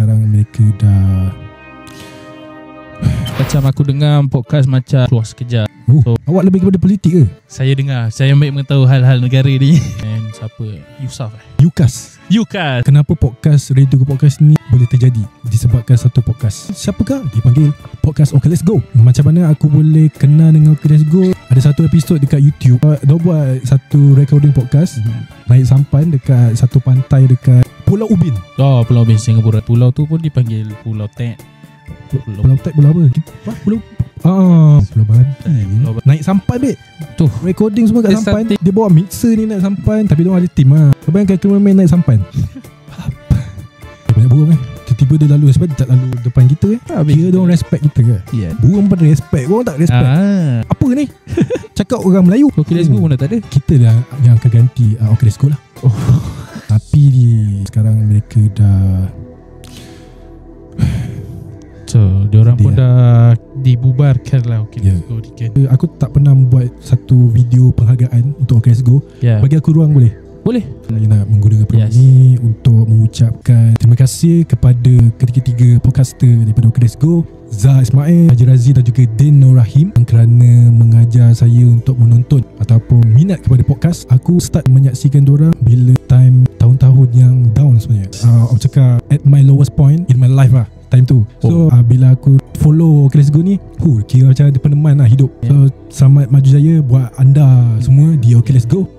sekarang mereka dah Macam aku dengar podcast macam keluar sekejap. So, awak lebih kepada politik ke? Saya dengar, saya ambil mengetahui hal-hal negara ni. And siapa? Yusuf Yukas. Kenapa podcast Radio Go Podcast ni boleh terjadi? Disebabkan satu podcast. Siapakah? Dipanggil Podcast Okay Let's Go. Macam mana aku boleh kenal dengan Okay Let's Go? Ada satu episod dekat YouTube. Dia buat satu recording podcast naik sampan dekat satu pantai dekat Pulau Ubin. Oh, Pulau Ubin, Singapura. Pulau tu pun dipanggil Pulau Tek. Pulau Tek, pulau apa? Pulau Bantai. Naik sampan bet. Tu recording semua kat sampan. Dia bawa mixer ni naik sampan. Tapi diorang ada tim lah. Bayangkan cameraman naik sampan. Banyak burung kan. Tiba-tiba dia lalu. Sebab dia tak lalu depan kita kan. Kira diorang respect kita ke? Yeah. Burung pada respect. Orang tak respect. Apa ni? Cakap orang Melayu. Okay Let's Go pun dah tak ada. Kita dah yang akan ganti Okay Let's Go lah. Tapi sekarang mereka dah diorang pun dah dibubarkan lah. Okay Let's Go. Aku tak pernah buat satu video penghargaan untuk Okay Let's Go. Bagi aku ruang boleh? Boleh. Nak menggunakan peluang ni untuk mengucapkan terima kasih kepada ketiga-tiga podcaster daripada Okay Let's Go, Zah Ismail, Haji Razi dan juga Din Nur Rahim, kerana mengajar saya untuk menonton ataupun minat kepada podcast. Aku start menyaksikan diorang bila time tahun-tahun yang down sebenarnya. Aku cakap at my lowest point in my life lah time tu. So bila aku follow Okay Let's Go ni, kira macam ada peneman lah hidup. So selamat maju jaya buat anda semua di Okay Let's Go.